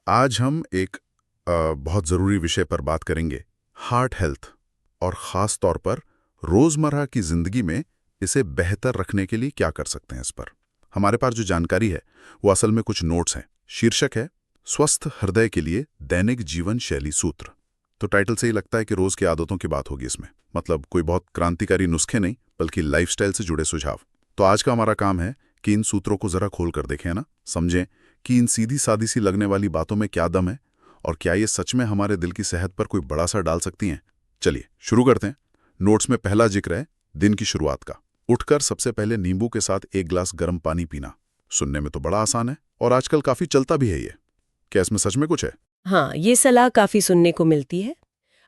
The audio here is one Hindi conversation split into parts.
आज हम एक बहुत ज़रूरी विषय पर बात करेंगे, हार्ट हेल्थ, और ख़ास तौर पर रोज़मर्रा की ज़िंदगी में इसे बेहतर रखने के लिए क्या कर सकते हैं। इस पर हमारे पास जो जानकारी है वो असल में कुछ नोट्स हैं। शीर्षक है स्वस्थ हृदय के लिए दैनिक जीवन शैली सूत्र। तो टाइटल से ही लगता है कि रोज़ की आदतों की बात होगी इसमें, मतलब कोई बहुत क्रांतिकारी नुस्खे नहीं, बल्कि लाइफस्टाइल से जुड़े सुझाव। तो आज का हमारा काम है कि इन सूत्रों को ज़रा खोल कर देखें, ना समझें कि इन सीधी सादी सी लगने वाली बातों में क्या दम है और क्या ये सच में हमारे दिल की सेहत पर कोई बड़ा असर डाल सकती हैं। चलिए शुरू करते हैं। नोट्स में पहला जिक्र है दिन की शुरुआत का। उठकर सबसे पहले नींबू के साथ एक गिलास गर्म पानी पीना। सुनने में तो बड़ा आसान है और आजकल काफी चलता भी है ये। क्या इसमें सच में कुछ है? हाँ, ये सलाह काफी सुनने को मिलती है।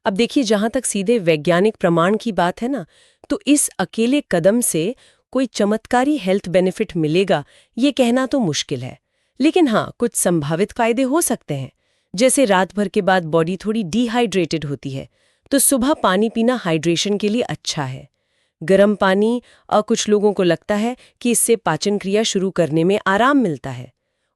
अब देखिए, जहां तक सीधे वैज्ञानिक प्रमाण की बात है ना, तो इस अकेले कदम से कोई चमत्कारी हेल्थ बेनिफिट मिलेगा ये कहना तो मुश्किल है। लेकिन हाँ, कुछ संभावित फायदे हो सकते हैं। जैसे रात भर के बाद बॉडी थोड़ी डिहाइड्रेटेड होती है, तो सुबह पानी पीना हाइड्रेशन के लिए अच्छा है। गर्म पानी, और कुछ लोगों को लगता है कि इससे पाचन क्रिया शुरू करने में आराम मिलता है।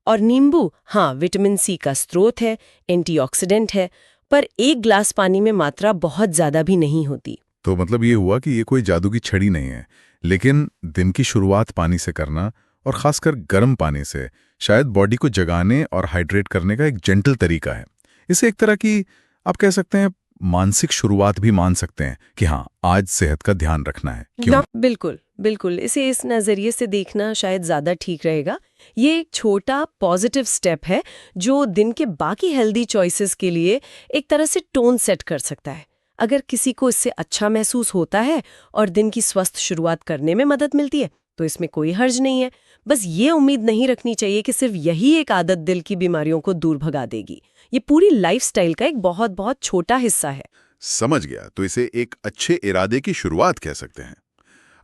और नींबू, हाँ, विटामिन सी का स्रोत है, एंटीऑक्सीडेंट है, पर एक ग्लास पानी में मात्रा बहुत ज्यादा भी नहीं होती। तो मतलब ये हुआ कि ये कोई जादू की छड़ी नहीं है, लेकिन दिन की शुरुआत पानी से करना, और खासकर गर्म पानी से, शायद बॉडी को जगाने और हाइड्रेट करने का एक जेंटल तरीका है। इसे एक तरह की, आप कह सकते हैं, मानसिक शुरुआत भी मान सकते हैं कि हाँ, आज सेहत का ध्यान रखना है। क्यों? बिल्कुल बिल्कुल, इसे इस नजरिए से देखना शायद ज्यादा ठीक रहेगा। ये एक छोटा पॉजिटिव स्टेप है जो दिन के बाकी हेल्दी चॉइसेस के लिए एक तरह से टोन सेट कर सकता है। अगर किसी को इससे अच्छा महसूस होता है और दिन की स्वस्थ शुरुआत करने में मदद मिलती है, तो इसमें कोई हर्ज नहीं है। बस ये उम्मीद नहीं रखनी चाहिए कि सिर्फ यही एक आदत दिल की बीमारियों को दूर भगा देगी। ये पूरी लाइफस्टाइल का एक बहुत बहुत छोटा हिस्सा है। समझ गया। तो इसे एक अच्छे इरादे की शुरुआत कह सकते हैं।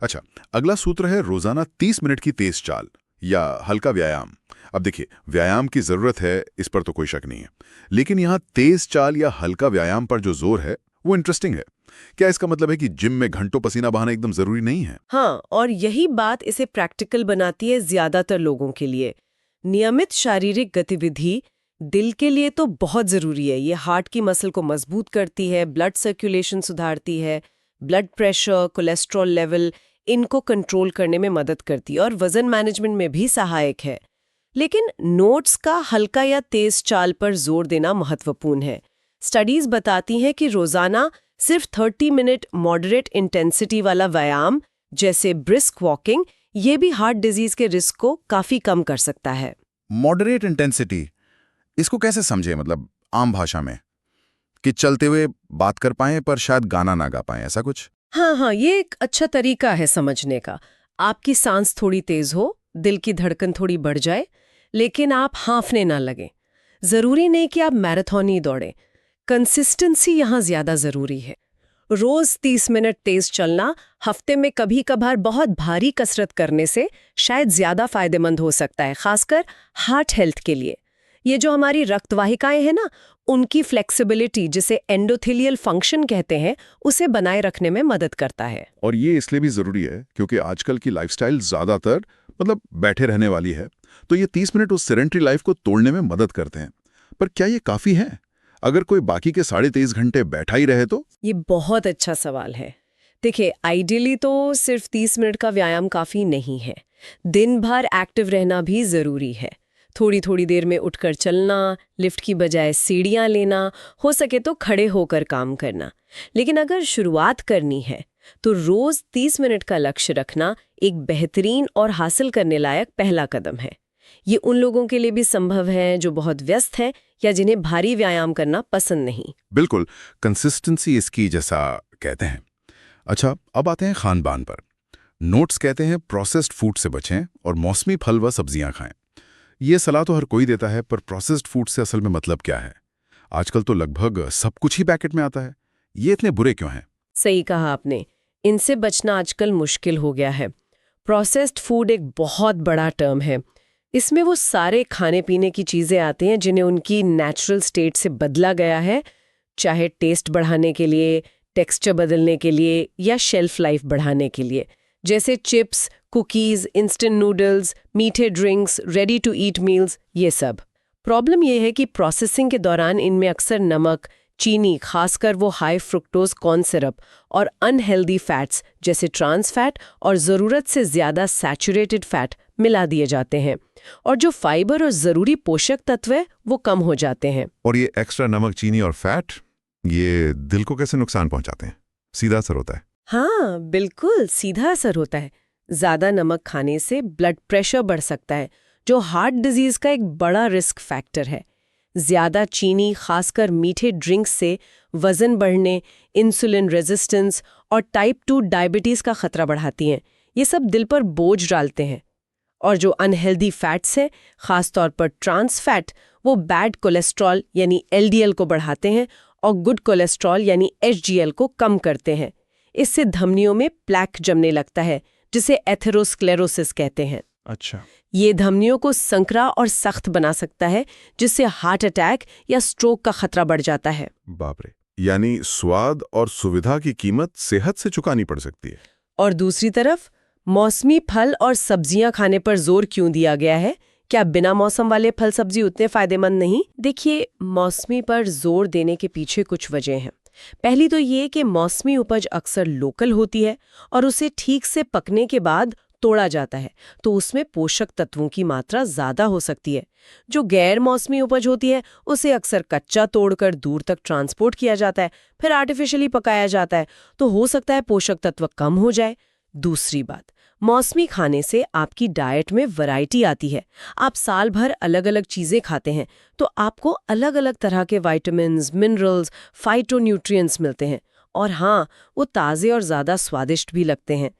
अच्छा, अगला सूत्र है रोजाना 30 मिनट की तेज चाल या हल्का व्यायाम। अब देखिए, व्यायाम की जरूरत है, इस पर तो कोई शक नहीं है, लेकिन यहाँ तेज चाल या हल्का व्यायाम पर जो जोर है वो इंटरेस्टिंग है। क्या इसका मतलब है कि जिम में घंटों पसीना बहाना एकदम जरूरी नहीं है? हाँ, और यही बात इसे प्रैक्टिकल बनाती है ज्यादातर लोगों के लिए। नियमित शारीरिक गतिविधि दिल के लिए तो बहुत जरूरी है। ये हार्ट की मसल को मजबूत करती है, ब्लड सर्कुलेशन सुधारती है, ब्लड प्रेशर, कोलेस्ट्रॉल लेवल, इनको कंट्रोल करने में मदद करती है और वजन मैनेजमेंट में भी सहायक है। लेकिन नोट्स का हल्का या तेज चाल पर जोर देना महत्वपूर्ण है। स्टडीज बताती हैं कि रोजाना सिर्फ 30 मिनट मॉडरेट इंटेंसिटी वाला व्यायाम, जैसे ब्रिस्क वॉकिंग, ये भी हार्ट डिजीज के रिस्क को काफी कम कर सकता है। मॉडरेट इंटेंसिटी, इसको कैसे समझे, मतलब आम भाषा में, कि चलते हुए बात कर पाएं पर शायद गाना ना गा पाएं, ऐसा कुछ? हाँ, ये एक अच्छा तरीका है समझने का। आपकी सांस थोड़ी तेज हो, दिल की धड़कन थोड़ी बढ़ जाए, लेकिन आप हांफने ना लगे। जरूरी नहीं कि आप मैराथन ही दौड़ें। कंसिस्टेंसी यहाँ ज्यादा जरूरी है। रोज 30 मिनट तेज चलना हफ्ते में कभी कभार बहुत भारी कसरत करने से शायद ज्यादा फायदेमंद हो सकता है, खासकर हार्ट हेल्थ के लिए। ये जो हमारी रक्तवाहिकाएं हैं ना, उनकी फ्लेक्सिबिलिटी, जिसे एंडोथेलियल फंक्शन कहते हैं, उसे बनाए रखने में मदद करता है। और ये इसलिए भी जरूरी है क्योंकि आजकल की लाइफस्टाइल ज्यादातर मतलब बैठे रहने वाली है, तो ये 30 मिनट उस सेडेंटरी लाइफ को तोड़ने में मदद करते हैं। पर क्या ये काफी है? अगर कोई बाकी के 23.5 घंटे बैठा ही रहे तो? ये बहुत अच्छा सवाल है। देखिए, आइडियली तो सिर्फ 30 मिनट का व्यायाम काफी नहीं है। दिन भर एक्टिव रहना भी जरूरी है। थोड़ी थोड़ी देर में उठकर चलना, लिफ्ट की बजाय सीढ़ियां लेना, हो सके तो खड़े होकर काम करना। लेकिन अगर शुरुआत करनी है तो रोज 30 मिनट का लक्ष्य रखना एक बेहतरीन और हासिल करने लायक पहला कदम है। ये उन लोगों के लिए भी संभव है जो बहुत व्यस्त हैं या जिन्हें भारी व्यायाम करना पसंद नहीं। बिल्कुल, कंसिस्टेंसी इसकी, जैसा कहते हैं। अच्छा, अब आते हैं खान-पान पर। नोट्स कहते हैं प्रोसेस्ड फूड से बचें और मौसमी फल व सब्जियां खाएं। ये सलाह तो हर कोई देता है, पर प्रोसेस्ड फूड से असल में मतलब क्या है? आजकल तो लगभग सब कुछ ही पैकेट में आता है। ये इतने बुरे क्यों हैं? सही कहा आपने, इनसे बचना आजकल मुश्किल हो गया है। प्रोसेस्ड फूड एक बहुत बड़ा टर्म है। इसमें वो सारे खाने पीने की चीजें आती हैं जिन्हें उनकी नेचुरल स्टेट से बदला गया है, चाहे टेस्ट बढ़ाने के लिए, टेक्सचर बदलने के लिए या शेल्फ लाइफ बढ़ाने के लिए। जैसे चिप्स, कुकीज, इंस्टेंट नूडल्स, मीठे drinks, ready to eat meals, ये सब। प्रॉब्लम यह है कि प्रोसेसिंग के दौरान इनमें अक्सर नमक, चीनी, खासकर वो हाई फ्रुक्टोज कॉर्न सिरप और अनहेल्दी फैट्स जैसे ट्रांस फैट और ज़रूरत से ज़्यादा सैचुरेटेड फैट मिला दिए जाते हैं, और जो फाइबर और ज़रूरी पोषक तत्व है वो कम हो जाते हैं। और ये एक्स्ट्रा नमक, चीनी और फैट ये दिल को कैसे नुकसान पहुंचाते हैं? सीधा असर होता है? हाँ, बिल्कुल सीधा असर होता है। ज़्यादा नमक खाने से ब्लड प्रेशर बढ़ सकता है, जो हार्ट डिजीज़ का एक बड़ा रिस्क फैक्टर है। ज़्यादा चीनी, खासकर मीठे ड्रिंक्स से वज़न बढ़ने, इंसुलिन रेजिस्टेंस और टाइप 2 डायबिटीज़ का खतरा बढ़ाती हैं। ये सब दिल पर बोझ डालते हैं। और जो अनहेल्दी फैट्स हैं, खासतौर पर ट्रांस फैट, वो बैड कोलेस्ट्रॉल यानी LDL को बढ़ाते हैं और गुड कोलेस्ट्रॉल यानी HDL को कम करते हैं। इससे धमनियों में प्लैक जमने लगता है, जिसे एथेरोस्क्लेरोसिस कहते हैं। अच्छा। ये धमनियों को संकरा और सख्त बना सकता है, जिससे हार्ट अटैक या स्ट्रोक का खतरा बढ़ जाता है। बाप रे, यानी स्वाद और सुविधा की कीमत सेहत से चुकानी पड़ सकती है। और दूसरी तरफ मौसमी फल और सब्जियां खाने पर जोर क्यों दिया गया है? क्या बिना मौसम वाले फल सब्जी उतने फायदेमंद नहीं? देखिए, मौसमी पर जोर देने के पीछे कुछ वजह हैं। पहली तो ये कि मौसमी उपज अक्सर लोकल होती है और उसे ठीक से पकने के बाद तोड़ा जाता है, तो उसमें पोषक तत्वों की मात्रा ज़्यादा हो सकती है। जो गैर मौसमी उपज होती है उसे अक्सर कच्चा तोड़कर दूर तक ट्रांसपोर्ट किया जाता है, फिर आर्टिफिशियली पकाया जाता है, तो हो सकता है पोषक तत्व कम हो जाए। दूसरी बात, मौसमी खाने से आपकी डाइट में वैरायटी आती है। आप साल भर अलग अलग चीज़ें खाते हैं, तो आपको अलग अलग तरह के विटामिन्स, मिनरल्स, फाइटोन्यूट्रिएंट्स मिलते हैं। और हाँ, वो ताज़े और ज़्यादा स्वादिष्ट भी लगते हैं।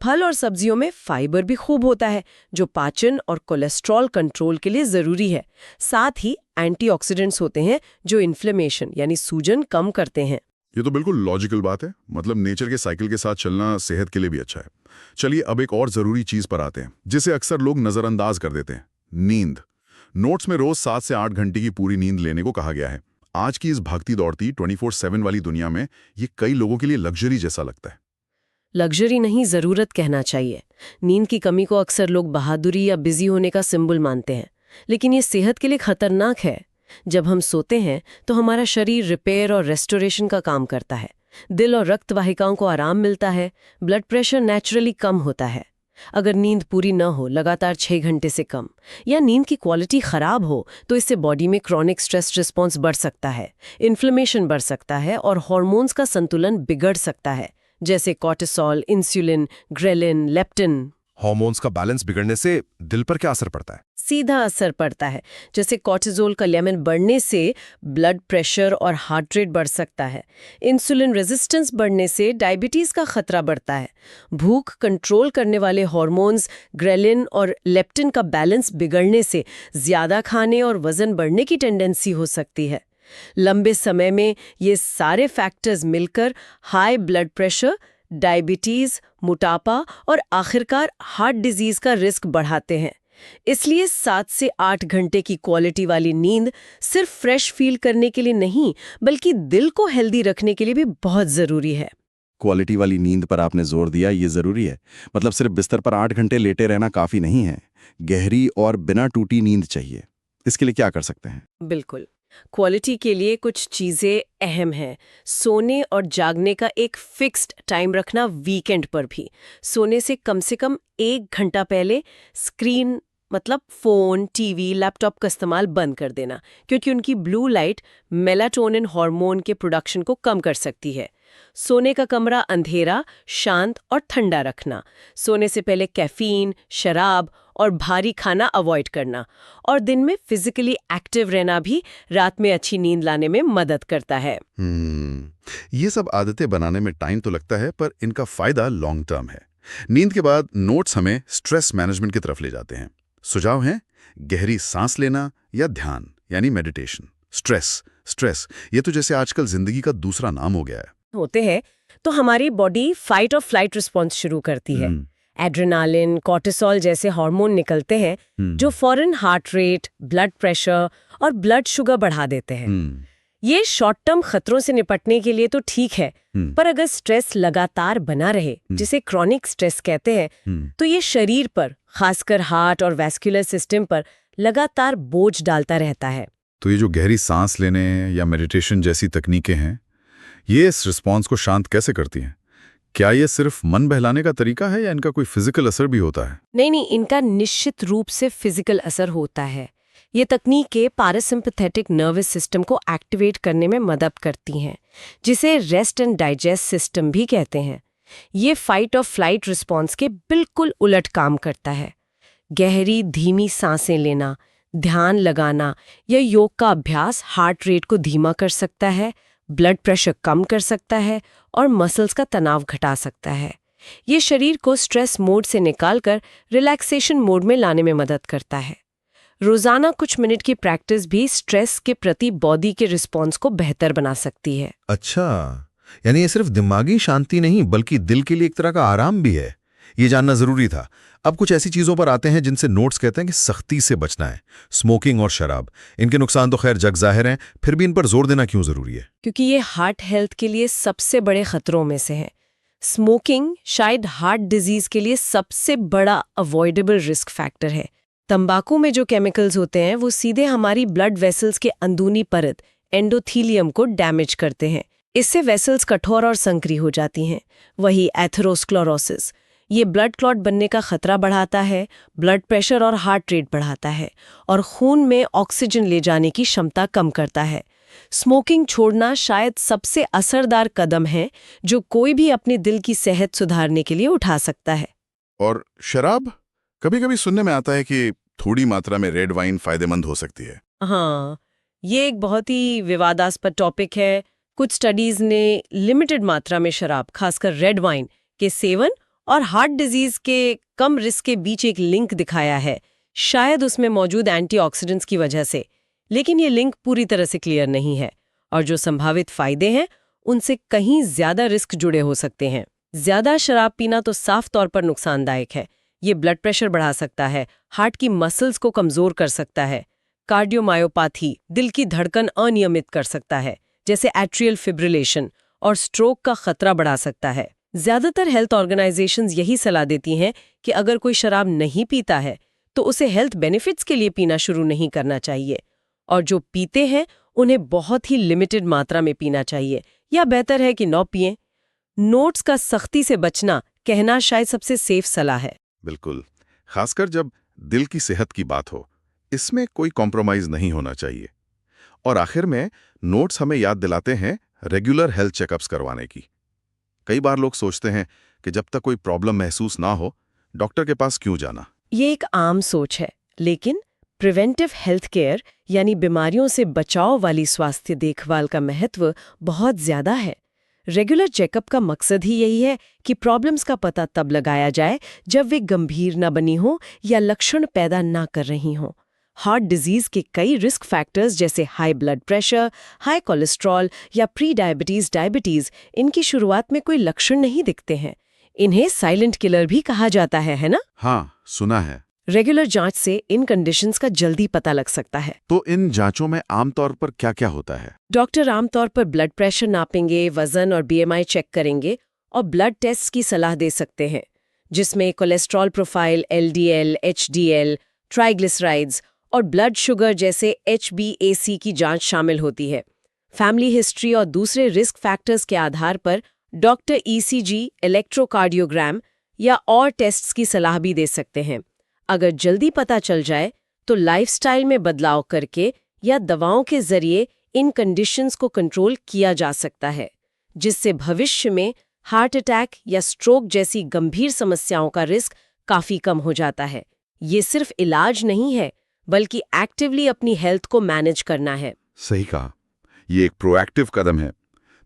फल और सब्जियों में फाइबर भी खूब होता है, जो पाचन और कोलेस्ट्रॉल कंट्रोल के लिए ज़रूरी है। साथ ही एंटीऑक्सीडेंट्स होते हैं, जो इन्फ्लेमेशन यानी सूजन कम करते हैं। ये तो बिल्कुल लॉजिकल बात है। मतलब नेचर के साइकिल के साथ चलना सेहत के लिए भी अच्छा है। चलिए अब एक और जरूरी चीज पर आते हैं, जिसे अक्सर लोग नजरअंदाज कर देते हैं, नींद। नोट्स में रोज 7 से 8 घंटे की पूरी नींद लेने को कहा गया है। आज की इस भागती दौड़ती 24/7 वाली दुनिया में ये कई लोगों के लिए लग्जरी जैसा लगता है। लग्जरी नहीं, ज़रूरत कहना चाहिए। नींद की कमी को अक्सर लोग बहादुरी या बिजी होने का सिंबल मानते हैं, लेकिन ये सेहत के लिए खतरनाक है। जब हम सोते हैं तो हमारा शरीर रिपेयर और रेस्टोरेशन का काम करता है। दिल और रक्त वाहिकाओं को आराम मिलता है, ब्लड प्रेशर नेचुरली कम होता है। अगर नींद पूरी न हो, लगातार 6 घंटे से कम, या नींद की क्वालिटी खराब हो, तो इससे बॉडी में क्रॉनिक स्ट्रेस रिस्पॉन्स बढ़ सकता है, इन्फ्लेमेशन बढ़ सकता है और हार्मोन्स का संतुलन बिगड़ सकता है, जैसे cortisol, insulin, ghrelin, leptin. Hormones का बैलेंस बिगड़ने से दिल पर क्या असर पड़ता है? सीधा असर पड़ता है। जैसे कॉर्टिसोल का लेवल बढ़ने से ब्लड प्रेशर और हार्ट रेट बढ़ सकता है। इंसुलिन रेजिस्टेंस बढ़ने से डायबिटीज़ का खतरा बढ़ता है। भूख कंट्रोल करने वाले हार्मोन्स ग्रेलिन और लेप्टिन का बैलेंस बिगड़ने से ज़्यादा खाने और वज़न बढ़ने की टेंडेंसी हो सकती है। लंबे समय में ये सारे फैक्टर्स मिलकर हाई ब्लड प्रेशर, डायबिटीज़, मोटापा और आखिरकार हार्ट डिजीज़ का रिस्क बढ़ाते हैं। इसलिए 7 से 8 घंटे की क्वालिटी वाली नींद सिर्फ फ्रेश फील करने के लिए नहीं, बल्कि दिल को हेल्दी रखने के लिए भी बहुत ज़रूरी है। क्वालिटी वाली नींद पर आपने जोर दिया, ये ज़रूरी है। मतलब सिर्फ बिस्तर पर 8 घंटे लेटे रहना काफ़ी नहीं है। गहरी और बिना टूटी नींद चाहिए। इसके लिए क्या कर सकते हैं? बिल्कुल, क्वालिटी के लिए कुछ चीज़ें अहम हैं। सोने और जागने का एक फिक्स्ड टाइम रखना, वीकेंड पर भी। सोने से कम 1 घंटा पहले स्क्रीन मतलब फ़ोन, टीवी, लैपटॉप का इस्तेमाल बंद कर देना, क्योंकि उनकी ब्लू लाइट मेलाटोनिन हार्मोन के प्रोडक्शन को कम कर सकती है। सोने का कमरा अंधेरा, शांत और ठंडा रखना। सोने से पहले कैफीन, शराब और भारी खाना अवॉइड करना। और दिन में फिजिकली एक्टिव रहना भी रात में अच्छी नींद लाने में मदद करता है। ये सब आदतें बनाने में टाइम तो लगता है, पर इनका फायदा लॉन्ग टर्म है। नींद के बाद नोट्स हमें स्ट्रेस मैनेजमेंट की तरफ ले जाते हैं। सुझाव हैं गहरी सांस लेना या ध्यान यानी मेडिटेशन। स्ट्रेस ये तो जैसे आजकल जिंदगी का दूसरा नाम हो गया है। होते हैं तो हमारी बॉडी फाइट और फ्लाइट रिस्पॉन्स शुरू करती है। एड्रेनालिन, कॉर्टिसोल जैसे हार्मोन निकलते हैं जो फौरन हार्ट रेट, ब्लड प्रेशर और ब्लड शुगर बढ़ा देते हैं। ये शॉर्ट टर्म खतरों से निपटने के लिए तो ठीक है, पर अगर स्ट्रेस लगातार बना रहे, जिसे क्रॉनिक स्ट्रेस कहते हैं, तो ये शरीर पर, खासकर हार्ट और वैस्कुलर सिस्टम पर लगातार बोझ डालता रहता है। तो ये जो गहरी सांस लेने या मेडिटेशन जैसी तकनीकें हैं, ये इस रिस्पॉन्स को शांत कैसे करती हैं? क्या ये सिर्फ मन बहलाने का तरीका है या इनका कोई फिजिकल असर भी होता है? नहीं, इनका निश्चित रूप से फिजिकल असर होता है। ये तकनीकें पैरासिम्पैथेटिक नर्वस सिस्टम को एक्टिवेट करने में मदद करती हैं, जिसे रेस्ट एंड डाइजेस्ट सिस्टम भी कहते हैं। ये फाइट और फ्लाइट रिस्पॉन्स के बिल्कुल उलट काम करता है। गहरी धीमी सांसें लेना, ध्यान लगाना या योग का अभ्यास हार्ट रेट को धीमा कर सकता है, ब्लड प्रेशर कम कर सकता है और मसल्स का तनाव घटा सकता है। ये शरीर को स्ट्रेस मोड से निकालकर रिलैक्सेशन मोड में लाने में मदद करता है। रोजाना कुछ मिनट की प्रैक्टिस भी स्ट्रेस के प्रति बॉडी के रिस्पॉन्स को बेहतर बना सकती है। अच्छा, यानी ये सिर्फ दिमागी शांति नहीं बल्कि दिल के लिए एक तरह का आराम भी है। ये जानना जरूरी था। अब कुछ ऐसी चीजों पर आते हैं जिनसे नोट्स कहते हैं कि सख्ती से बचना है। स्मोकिंग और शराब, इनके नुकसान तो खैर जग जाहिर हैं, फिर भी इन पर जोर देना क्यों जरूरी है? क्योंकि ये हार्ट हेल्थ के लिए सबसे बड़े खतरों में से है। स्मोकिंग शायद हार्ट डिजीज के लिए सबसे बड़ा अवॉइडेबल रिस्क फैक्टर है। तंबाकू में जो केमिकल्स होते हैं वो सीधे हमारी ब्लड वेसल्स के अंदरूनी परत एंडोथीलियम को डैमेज करते हैं। इससे वेसल्स कठोर और संकरी हो जाती हैं। वही एथेरोस्क्लेरोसिस, ये ब्लड क्लॉट बनने का खतरा बढ़ाता है, ब्लड प्रेशर और हार्ट रेट बढ़ाता है और खून में ऑक्सीजन ले जाने की क्षमता कम करता है। स्मोकिंग छोड़ना शायद सबसे असरदार कदम है जो कोई भी अपने दिल की सेहत सुधारने के लिए उठा सकता है। और शराब, कभी-कभी सुनने में आता है कि थोड़ी मात्रा में रेड वाइन फायदेमंद हो सकती है। हाँ, ये एक बहुत ही विवादास्पद टॉपिक है। कुछ स्टडीज ने लिमिटेड मात्रा में शराब, खासकर रेड वाइन के सेवन और हार्ट डिजीज के कम रिस्क के बीच एक लिंक दिखाया है, शायद उसमें मौजूद एंटीऑक्सीडेंट्स की वजह से। लेकिन ये लिंक पूरी तरह से क्लियर नहीं है और जो संभावित फायदे हैं उनसे कहीं ज्यादा रिस्क जुड़े हो सकते हैं। ज्यादा शराब पीना तो साफ तौर पर नुकसानदायक है। ये ब्लड प्रेशर बढ़ा सकता है, हार्ट की मसल्स को कमजोर कर सकता है, कार्डियोमायोपैथी, दिल की धड़कन अनियमित कर सकता है जैसे एट्रियल फिब्रिलेशन, और स्ट्रोक का खतरा बढ़ा सकता है। ज्यादातर हेल्थ ऑर्गेनाइजेशंस यही सलाह देती हैं कि अगर कोई शराब नहीं पीता है तो उसे हेल्थ बेनिफिट्स के लिए पीना शुरू नहीं करना चाहिए, और जो पीते हैं उन्हें बहुत ही लिमिटेड मात्रा में पीना चाहिए, या बेहतर है कि न पिएं। नोट्स का सख्ती से बचना कहना शायद सबसे सेफ सलाह है। बिल्कुल, खासकर जब दिल की सेहत की बात हो, इसमें कोई कॉम्प्रोमाइज नहीं होना चाहिए। और आखिर में नोट्स हमें याद दिलाते हैं रेगुलर हेल्थ चेकअप्स करवाने की। कई बार लोग सोचते हैं कि जब तक कोई प्रॉब्लम महसूस ना हो, डॉक्टर के पास क्यों जाना। ये एक आम सोच है, लेकिन प्रिवेंटिव हेल्थ केयर यानी बीमारियों से बचाव वाली स्वास्थ्य देखभाल का महत्व बहुत ज्यादा है। रेगुलर चेकअप का मकसद ही यही है कि प्रॉब्लम्स का पता तब लगाया जाए जब वे गंभीर न बनी हो या लक्षण पैदा ना कर रही हों। हार्ट डिजीज के कई रिस्क फैक्टर्स जैसे high blood pressure, high cholesterol या प्री डायबिटीज, इनकी शुरुआत में कोई लक्षण नहीं दिखते हैं। इन्हें साइलेंट किलर भी कहा जाता है ना? हाँ, सुना है। रेगुलर जांच से इन कंडीशंस का जल्दी पता लग सकता है। तो इन जांचों में आमतौर पर क्या-क्या होता है? डॉक्टर आमतौर पर ब्लड प्रेशर नापेंगे, वजन और BMI चेक करेंगे और ब्लड टेस्ट की सलाह दे सकते हैं, जिसमें cholesterol profile, LDL, HDL, triglycerides और ब्लड शुगर जैसे HbA1c की जांच शामिल होती है। फैमिली हिस्ट्री और दूसरे रिस्क फैक्टर्स के आधार पर डॉक्टर ECG, इलेक्ट्रोकार्डियोग्राम या और टेस्ट्स की सलाह भी दे सकते हैं। अगर जल्दी पता चल जाए तो लाइफस्टाइल में बदलाव करके या दवाओं के जरिए इन कंडीशंस को कंट्रोल किया जा सकता है, जिससे भविष्य में हार्ट अटैक या स्ट्रोक जैसी गंभीर समस्याओं का रिस्क काफी कम हो जाता है। ये सिर्फ इलाज नहीं है, बल्कि एक्टिवली अपनी हेल्थ को मैनेज करना है। सही कहा, ये एक प्रोएक्टिव कदम है।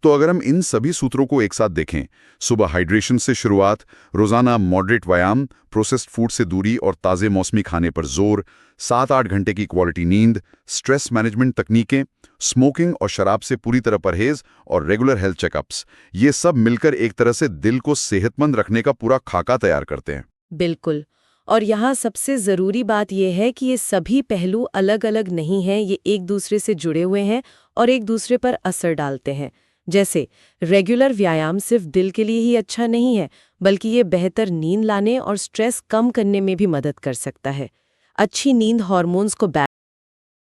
तो अगर हम इन सभी सूत्रों को एक साथ देखें, सुबह हाइड्रेशन से शुरुआत, रोजाना मॉडरेट व्यायाम, प्रोसेस्ड फूड से दूरी और ताज़े मौसमी खाने पर जोर, 7-8 घंटे की क्वालिटी नींद, स्ट्रेस मैनेजमेंट तकनीकें, स्मोकिंग और शराब से पूरी तरह परहेज और रेगुलर हेल्थ चेकअप्स, ये सब मिलकर एक तरह से दिल को सेहतमंद रखने का पूरा खाका तैयार करते हैं। बिल्कुल, और यहाँ सबसे ज़रूरी बात यह है कि ये सभी पहलू अलग अलग नहीं हैं, ये एक दूसरे से जुड़े हुए हैं और एक दूसरे पर असर डालते हैं। जैसे रेगुलर व्यायाम सिर्फ दिल के लिए ही अच्छा नहीं है, बल्कि ये बेहतर नींद लाने और स्ट्रेस कम करने में भी मदद कर सकता है। अच्छी नींद हार्मोन्स को